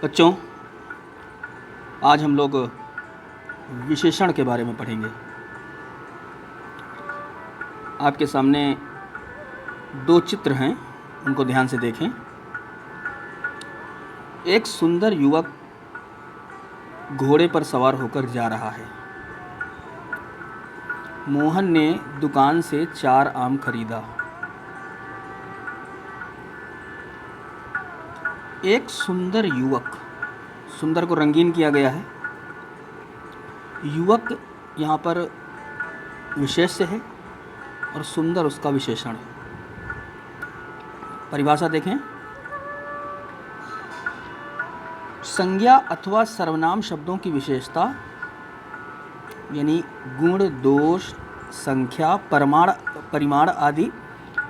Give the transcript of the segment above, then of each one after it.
बच्चों, आज हम लोग विशेषण के बारे में पढ़ेंगे। आपके सामने दो चित्र हैं, उनको ध्यान से देखें। एक सुंदर युवक घोड़े पर सवार होकर जा रहा है। मोहन ने दुकान से 4 आम खरीदा। एक सुंदर युवक, सुंदर को रंगीन किया गया है। युवक यहाँ पर विशेष्य है और सुंदर उसका विशेषण है। परिभाषा देखें। संज्ञा अथवा सर्वनाम शब्दों की विशेषता यानी गुण, दोष, संख्या, परिमाण आदि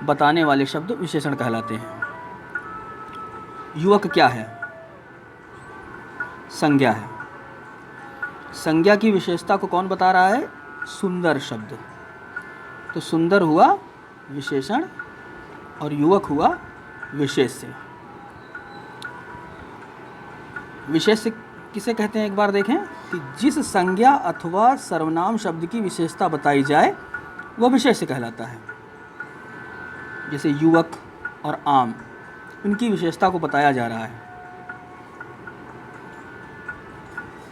बताने वाले शब्द विशेषण कहलाते हैं। युवक क्या है? संज्ञा है। संज्ञा की विशेषता को कौन बता रहा है? सुंदर शब्द। तो सुंदर हुआ विशेषण और युवक हुआ विशेष्य। विशेष्य किसे कहते हैं? एक बार देखें कि जिस संज्ञा अथवा सर्वनाम शब्द की विशेषता बताई जाए वह विशेष्य कहलाता है। जैसे युवक और आम, इनकी विशेषता को बताया जा रहा है,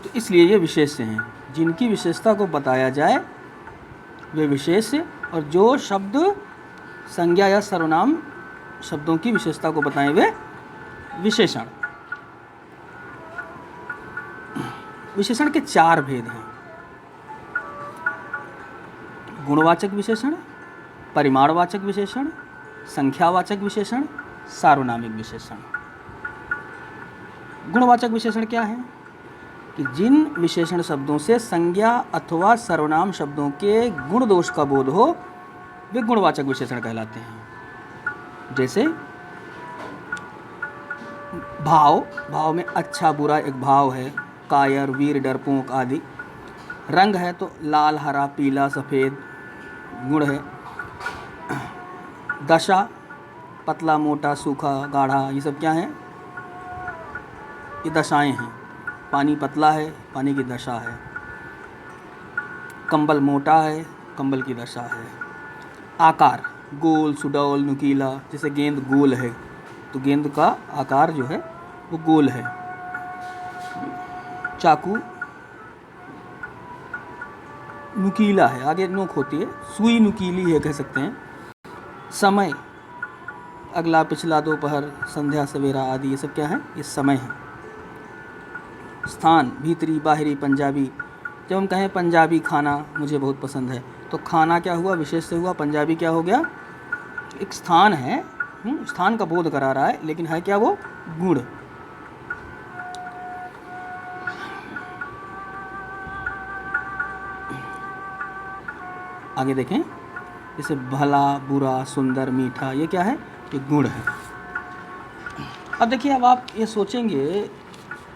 तो इसलिए ये विशेष्य हैं। जिनकी विशेषता को बताया जाए वे विशेष्य, और जो शब्द संज्ञा या सर्वनाम शब्दों की विशेषता को बताएं वे विशेषण। विशेषण के 4 भेद हैं: गुणवाचक विशेषण, परिमाणवाचक विशेषण, संख्यावाचक विशेषण, सार्वनामिक विशेषण। गुणवाचक विशेषण क्या है? कि जिन विशेषण शब्दों से संज्ञा अथवा सर्वनाम शब्दों के गुण दोष का बोध हो वे गुणवाचक विशेषण कहलाते हैं। जैसे भाव में अच्छा बुरा एक भाव है, कायर, वीर, डरपोक आदि। रंग है तो लाल, हरा, पीला, सफ़ेद गुण है। दशा, पतला, मोटा, सूखा, गाढ़ा, ये सब क्या हैं? ये दशाएं हैं। पानी पतला है, पानी की दशा है। कंबल मोटा है, कंबल की दशा है। आकार, गोल, सुडौल, नुकीला। जैसे गेंद गोल है तो गेंद का आकार जो है वो गोल है। चाकू नुकीला है, आगे नोक होती है। सुई नुकीली है कह सकते हैं। समय, अगला, पिछला, दोपहर, संध्या, सवेरा आदि, ये सब क्या है? ये समय है। स्थान, भीतरी, बाहरी, पंजाबी। जब हम कहें पंजाबी खाना मुझे बहुत पसंद है, तो खाना क्या हुआ? विशेष से हुआ। पंजाबी क्या हो गया? एक स्थान है, स्थान का बोध करा रहा है, लेकिन है क्या वो? गुण। आगे देखें। जैसे भला, बुरा, सुंदर, मीठा, ये क्या है? ये गुण है। अब देखिए, अब आप ये सोचेंगे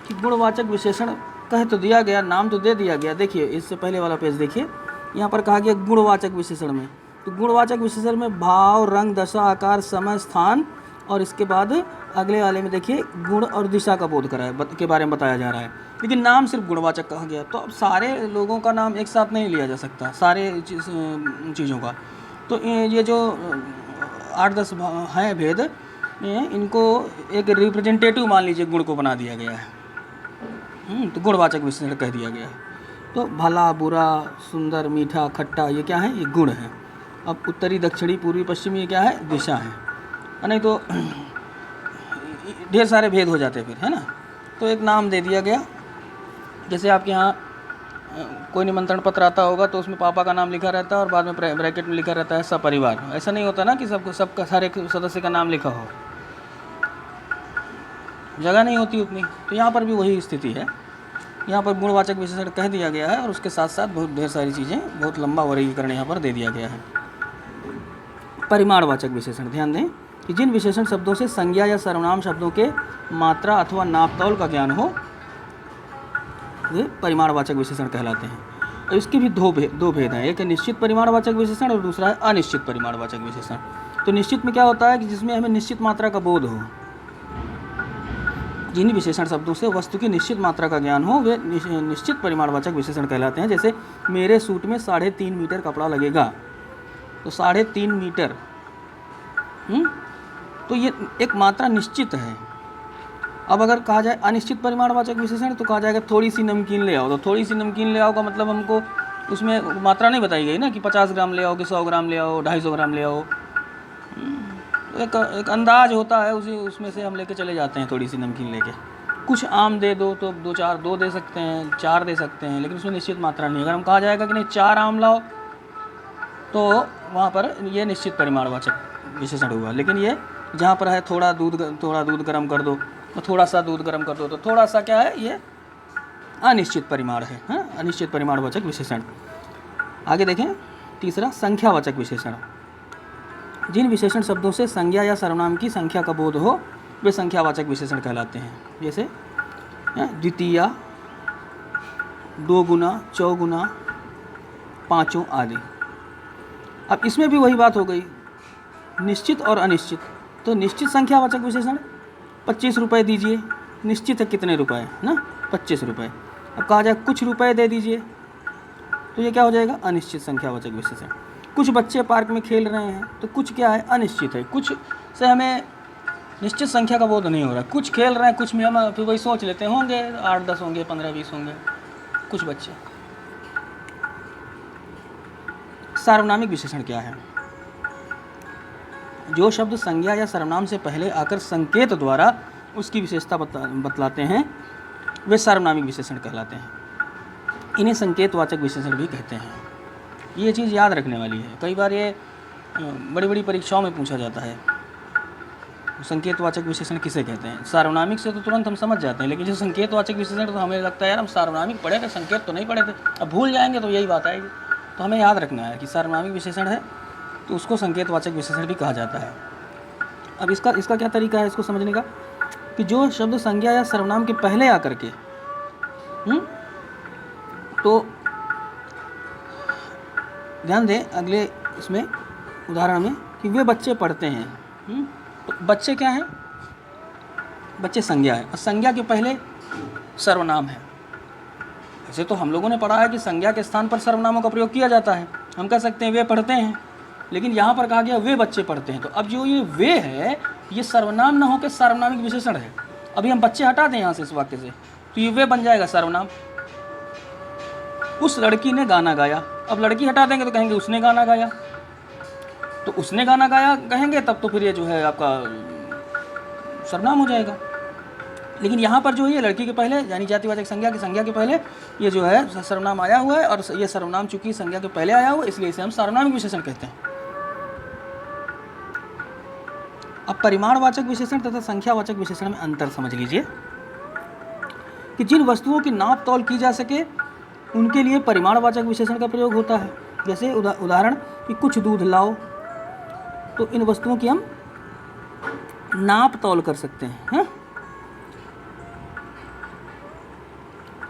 कि गुणवाचक विशेषण कह तो दिया गया, नाम तो दे दिया गया। देखिए इससे पहले वाला पेज देखिए, यहाँ पर कहा गया गुणवाचक विशेषण में। तो गुणवाचक विशेषण में भाव, रंग, दशा, आकार, समय, स्थान, और इसके बाद अगले वाले में देखिए गुण और दिशा का बोध करा है के बारे में बताया जा रहा है। लेकिन नाम सिर्फ गुणवाचक कहा गया। तो अब सारे लोगों का नाम एक साथ नहीं लिया जा सकता, सारे चीज़ों का। तो ये जो 8-10 हैं भेद, इनको एक रिप्रेजेंटेटिव मान लीजिए गुण को बना दिया गया है। तो गुणवाचक विशेषण कह दिया गया है। तो भला, बुरा, सुंदर, मीठा, खट्टा, ये क्या है? ये गुण है। अब उत्तरी, दक्षिणी, पूर्वी, पश्चिमी, ये क्या है? दिशा है। नहीं तो ढेर सारे भेद हो जाते फिर, है ना। तो एक नाम दे दिया गया। जैसे आपके यहाँ कोई निमंत्रण पत्र आता होगा तो उसमें पापा का नाम लिखा रहता है और बाद में ब्रैकेट में लिखा रहता है सपरिवार। ऐसा नहीं होता ना कि सबका सारे सदस्य का नाम लिखा हो, जगह नहीं होती उतनी। तो यहाँ पर भी वही स्थिति है। यहाँ पर गुणवाचक विशेषण कह दिया गया है और उसके साथ साथ बहुत ढेर सारी चीज़ें, बहुत लंबा वर्गीकरण यहाँ पर दे दिया गया है। परिमाणवाचक विशेषण, ध्यान दें कि जिन विशेषण शब्दों से संज्ञा या सर्वनाम शब्दों के मात्रा अथवा नापतौल का ज्ञान हो वे परिमाणवाचक विशेषण कहलाते हैं। और इसके भी दो भेद हैं। एक है निश्चित परिमाणवाचक विशेषण और दूसरा है अनिश्चित परिमाणवाचक विशेषण। तो निश्चित में क्या होता है कि जिसमें हमें निश्चित मात्रा का बोध हो, जिन विशेषण शब्दों से वस्तु की निश्चित मात्रा का ज्ञान हो वे निश्चित परिमाणवाचक विशेषण कहलाते हैं। जैसे मेरे सूट में 3.5 मीटर कपड़ा लगेगा, तो 3.5 मीटर, तो ये एक मात्रा निश्चित है। अब अगर कहा जाए अनिश्चित परिमाणवाचक विशेषण तो कहा जाएगा थोड़ी सी नमकीन ले आओ, तो थोड़ी सी नमकीन ले आओ का मतलब हमको उसमें मात्रा नहीं बताई गई ना कि 50 ग्राम ले आओ कि 100 ग्राम ले आओ, 250 ग्राम ले आओ। एक अंदाज होता है, उसमें से हम लेके चले जाते हैं थोड़ी सी नमकीन लेके। कुछ आम दे दो तो 2 दे सकते हैं, 4 दे सकते हैं, लेकिन उसमें निश्चित मात्रा नहीं। अगर हम कहा जाएगा कि नहीं 4 आम लाओ तो वहाँ पर ये निश्चित परिमाणवाचक विशेषण हुआ। लेकिन ये जहाँ पर है थोड़ा दूध गर्म कर दो, तो थोड़ा सा दूध गर्म कर दो, तो थोड़ा सा क्या है, ये अनिश्चित परिमाण है, हाँ, अनिश्चित परिमाणवाचक विशेषण। आगे देखें तीसरा, संख्यावाचक विशेषण। जिन विशेषण शब्दों से संज्ञा या सर्वनाम की संख्या का बोध हो वे संख्यावाचक विशेषण कहलाते हैं। जैसे द्वितीया, 2 गुना, 4 गुना, 5 आदि। अब इसमें भी वही बात हो गई, निश्चित और अनिश्चित। तो निश्चित संख्यावाचक विशेषण 25 रुपये दीजिए, निश्चित है कितने रुपए ना, 25 रुपये। अब कहा जाए कुछ रुपए दे दीजिए, तो ये क्या हो जाएगा, अनिश्चित संख्यावाचक विशेषण। कुछ बच्चे पार्क में खेल रहे हैं, तो कुछ क्या है, अनिश्चित है। कुछ से हमें निश्चित संख्या का बोध नहीं हो रहा, कुछ खेल रहे हैं, कुछ में हम फिर वही सोच लेते होंगे 8-10 होंगे, 15-20 होंगे कुछ बच्चे। सार्वनामिक विशेषण क्या है? जो शब्द संज्ञा या सर्वनाम से पहले आकर संकेत द्वारा उसकी विशेषता बतलाते हैं वे सार्वनामिक विशेषण कहलाते हैं। इन्हें संकेतवाचक विशेषण भी कहते हैं। ये चीज़ याद रखने वाली है, कई बार ये बड़ी बड़ी परीक्षाओं में पूछा जाता है। संकेतवाचक विशेषण किसे कहते हैं? सार्वनामिक से तो तुरंत हम समझ जाते हैं, लेकिन जो संकेतवाचक विशेषण तो हमें लगता है यार हम सार्वनामिक पढ़े थे, संकेत तो नहीं पढ़े थे, अब भूल जाएंगे तो यही बात आएगी। तो हमें याद रखना है कि सार्वनामिक विशेषण है तो उसको संकेतवाचक विशेषण भी कहा जाता है। अब इसका क्या तरीका है इसको समझने का, कि जो शब्द संज्ञा या सर्वनाम के पहले आकर के तो ध्यान दें अगले इसमें उदाहरण में कि वे बच्चे पढ़ते हैं। तो बच्चे क्या हैं? बच्चे संज्ञा है और संज्ञा के पहले सर्वनाम है। वैसे तो हम लोगों ने पढ़ा है कि संज्ञा के स्थान पर सर्वनामों का प्रयोग किया जाता है, हम कह सकते हैं वे पढ़ते हैं, लेकिन यहाँ पर कहा गया वे बच्चे पढ़ते हैं। तो अब जो ये वे है ये सर्वनाम न होकर सार्वनामिक विशेषण है। अभी हम बच्चे हटा दें यहाँ से इस वाक्य से, तो ये वे बन जाएगा सर्वनाम। उस लड़की ने गाना गाया, अब लड़की हटा देंगे तो कहेंगे उसने गाना गाया, तो उसने गाना गाया कहेंगे तब तो फिर ये जो है आपका सर्वनाम हो जाएगा। लेकिन यहाँ पर जो है लड़की के पहले यानी जातिवाचक संज्ञा के पहले ये जो है सर्वनाम आया हुआ है, और ये सर्वनाम चूंकि संज्ञा के पहले आया हुआ है इसलिए इसे हम सार्वनामिक विशेषण कहते हैं। अब परिमाणवाचक विशेषण तथा संख्यावाचक विशेषण में अंतर समझ लीजिए कि जिन वस्तुओं की नाप तौल की जा सके उनके लिए परिमाणवाचक विशेषण का प्रयोग होता है। जैसे उदाहरण कि कुछ दूध लाओ, तो इन वस्तुओं की हम नाप तौल कर सकते हैं,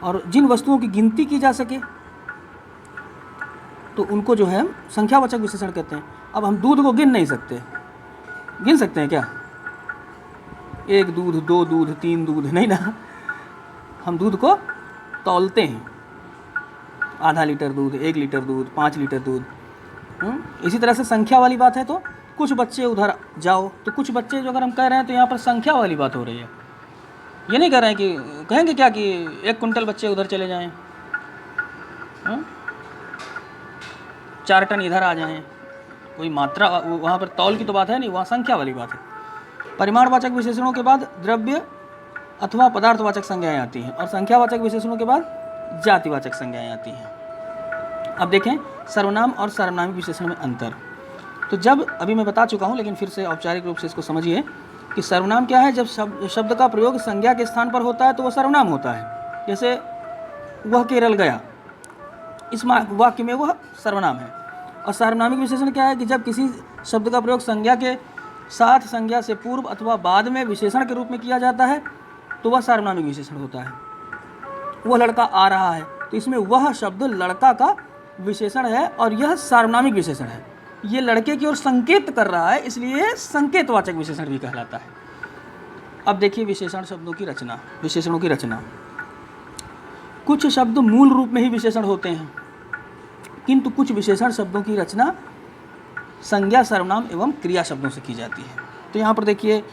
और जिन वस्तुओं की गिनती की जा सके तो उनको जो है हम संख्यावाचक विशेषण कहते हैं। अब हम दूध को गिन नहीं सकते, गिन सकते हैं क्या? 1 दूध, 2 दूध, 3 दूध, नहीं ना, हम दूध को तौलते हैं, आधा लीटर दूध, 1 लीटर दूध, 5 लीटर दूध। इसी तरह से संख्या वाली बात है तो कुछ बच्चे उधर जाओ, तो कुछ बच्चे जो अगर हम कह रहे हैं तो यहाँ पर संख्या वाली बात हो रही है। ये नहीं कह रहे हैं कि कहेंगे क्या कि 1 कुंटल बच्चे उधर चले जाएं, 4 टन इधर आ जाएं, कोई मात्रा वहाँ पर तौल की तो बात है नहीं, वहाँ संख्या वाली बात है। परिमाणवाचक विशेषणों के बाद द्रव्य अथवा पदार्थवाचक संज्ञाएं आती हैं, और संख्यावाचक विशेषणों के बाद जातिवाचक संज्ञाएं आती हैं। अब देखें सर्वनाम और सार्वनामिक विशेषण में अंतर। तो जब अभी मैं बता चुका हूँ, लेकिन फिर से औपचारिक रूप से इसको समझिए कि सर्वनाम क्या है। जब शब्द का प्रयोग संज्ञा के स्थान पर होता है तो वह सर्वनाम होता है। जैसे वह केरल गया, इस वाक्य में वह सर्वनाम है। और सार्वनामिक विशेषण क्या है कि जब किसी शब्द का प्रयोग संज्ञा के साथ संज्ञा से पूर्व अथवा बाद में विशेषण के रूप में किया जाता है तो वह सार्वनामिक विशेषण होता है। वह लड़का आ रहा है, तो इसमें वह शब्द लड़का का विशेषण है और यह सार्वनामिक विशेषण है। ये लड़के की ओर संकेत कर रहा है, इसलिए संकेतवाचक विशेषण भी कहलाता है। अब देखिए विशेषण शब्दों की रचना, विशेषणों की रचना। कुछ शब्द मूल रूप में ही विशेषण होते हैं, किंतु कुछ विशेषण शब्दों की रचना संज्ञा, सर्वनाम एवं क्रिया शब्दों से की जाती है। तो यहाँ पर देखिए,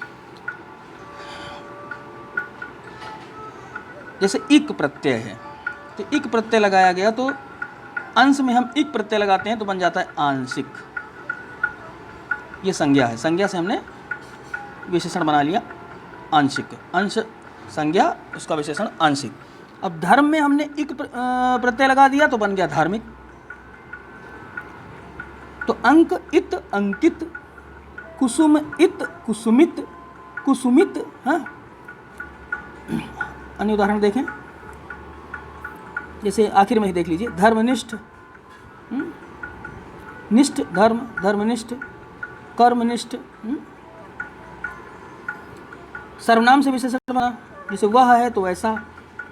जैसे इक प्रत्यय है, तो इक प्रत्यय लगाया गया तो अंश में हम इक प्रत्यय लगाते हैं तो बन जाता है आंशिक। ये संज्ञा है, संज्ञा से हमने विशेषण बना लिया आंशिक, अंश संज्ञा, उसका विशेषण आंशिक। अब धर्म में हमने इक प्रत्यय लगा दिया तो बन गया धार्मिक। तो अंक इत अंकित, कुसुम इत कुसुमित, कुसुमित। हाँ, अन्य उदाहरण देखें, जैसे आखिर में ही देख लीजिए, धर्मनिष्ठ, निष्ठ धर्म, धर्मनिष्ठ, कर्मनिष्ठ। सर्वनाम से विशेषण बना, जैसे वह है तो ऐसा,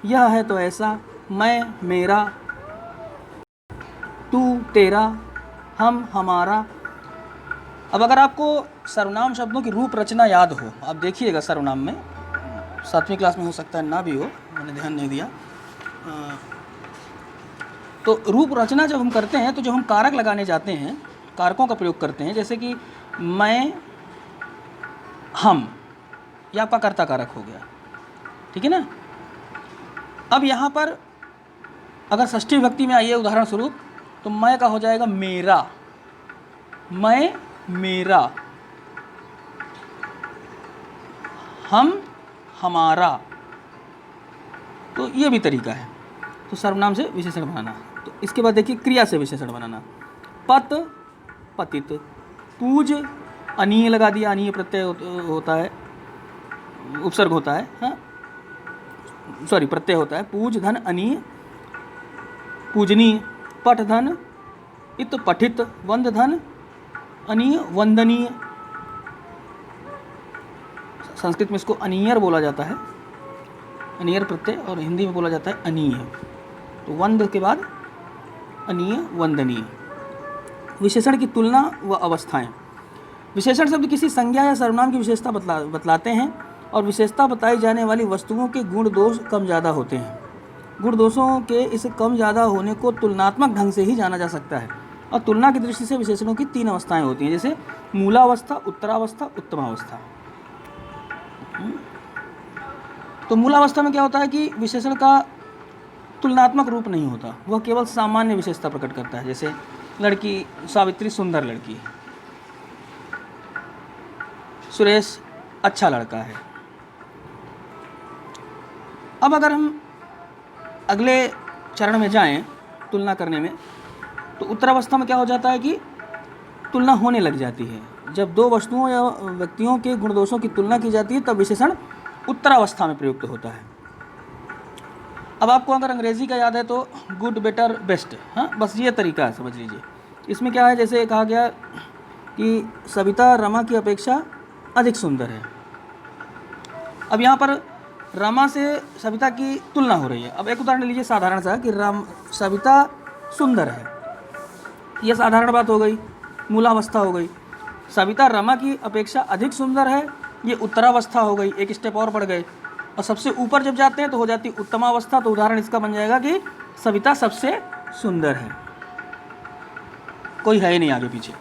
यह है तो ऐसा, मैं मेरा, तू तेरा, हम हमारा। अब अगर आपको सर्वनाम शब्दों की रूप रचना याद हो, आप देखिएगा सर्वनाम में, 7वीं क्लास में हो सकता है ना भी हो, मैंने ध्यान नहीं दिया। तो रूप रचना जब हम करते हैं तो जब हम कारक लगाने जाते हैं, कारकों का प्रयोग करते हैं, जैसे कि मैं, हम, यह आपका कर्ता कारक हो गया, ठीक है ना। अब यहाँ पर अगर षष्ठी विभक्ति में आइए उदाहरण स्वरूप, तो मैं का हो जाएगा मेरा, मैं मेरा, हम हमारा। तो ये भी तरीका है तो सर्वनाम से विशेषण बनाना। तो इसके बाद देखिए क्रिया से विशेषण बनाना। पत पतित, पूज अनीय लगा दिया, अनीय प्रत्यय होता है, उपसर्ग होता है, हाँ सॉरी प्रत्यय होता है। पूज धन अनीय पूजनीय, पठ धन इत पठित, वंद धन अनीय वंदनीय। संस्कृत में इसको अनीयर बोला जाता है, अनीयर प्रत्यय, और हिंदी में बोला जाता है अनीय। तो वंद के बाद अनीय वंदनीय। विशेषण की तुलना व अवस्थाएं। विशेषण शब्द किसी संज्ञा या सर्वनाम की विशेषता बतलाते हैं और विशेषता बताई जाने वाली वस्तुओं के गुण दोष कम ज़्यादा होते हैं। गुण दोषों के इस कम ज़्यादा होने को तुलनात्मक ढंग से ही जाना जा सकता है। और तुलना की दृष्टि से विशेषणों की 3 अवस्थाएं होती हैं, जैसे मूलावस्था, उत्तरावस्था, उत्तमावस्था। तो मूलावस्था में क्या होता है कि विशेषण का तुलनात्मक रूप नहीं होता, वह केवल सामान्य विशेषता प्रकट करता है। जैसे लड़की सावित्री सुंदर लड़की है, सुरेश अच्छा लड़का है। अब अगर हम अगले चरण में जाएं तुलना करने में, तो उत्तरावस्था में क्या हो जाता है कि तुलना होने लग जाती है। जब 2 वस्तुओं या व्यक्तियों के गुण दोषों की तुलना की जाती है तब विशेषण उत्तरावस्था में प्रयुक्त होता है। अब आपको अगर अंग्रेजी का याद है तो गुड, बेटर, बेस्ट, हाँ बस ये तरीका है, समझ लीजिए। इसमें क्या है, जैसे कहा गया कि सविता रमा की अपेक्षा अधिक सुंदर है। अब यहाँ पर रमा से सविता की तुलना हो रही है। अब एक उदाहरण लीजिए साधारण सा कि सविता सुंदर है, यह साधारण बात हो गई, मूलावस्था हो गई। सविता रमा की अपेक्षा अधिक सुंदर है, ये उत्तरावस्था हो गई, एक स्टेप और बढ़ गए। और सबसे ऊपर जब जाते हैं तो हो जाती उत्तमावस्था। तो उदाहरण इसका बन जाएगा कि सविता सबसे सुंदर है, कोई है ही नहीं आगे पीछे,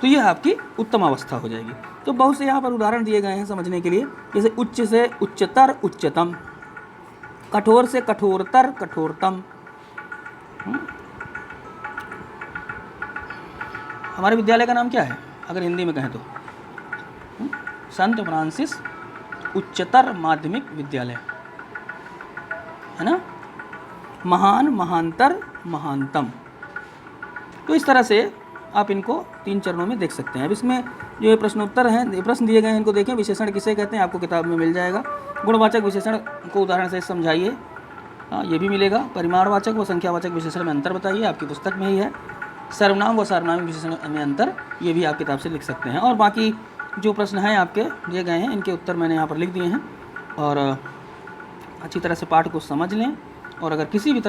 तो यह आपकी उत्तमावस्था हो जाएगी। तो बहुत से यहाँ पर उदाहरण दिए गए हैं समझने के लिए, जैसे उच्च से उच्चतर, उच्चतम, कठोर से कठोरतर, कठोरतम। हमारे विद्यालय का नाम क्या है अगर हिंदी में कहें तो? संत फ्रांसिस उच्चतर माध्यमिक विद्यालय, है ना। महान, महांतर, महानतम। तो इस तरह से आप इनको 3 चरणों में देख सकते हैं। अब इसमें जो ये प्रश्नोत्तर हैं, प्रश्न दिए गए हैं, इनको देखें। विशेषण किसे कहते हैं आपको किताब में मिल जाएगा। गुणवाचक विशेषण को उदाहरण से समझाइए, हाँ ये भी मिलेगा। परिमाणवाचक व संख्यावाचक विशेषण में अंतर बताइए, आपकी पुस्तक में ही है। सर्वनाम व सार्वनामिक विशेषण में अंतर, ये भी आप किताब से लिख सकते हैं। और बाकी जो प्रश्न हैं आपके दिए गए हैं, इनके उत्तर मैंने यहाँ पर लिख दिए हैं। और अच्छी तरह से पाठ को समझ लें, और अगर किसी भी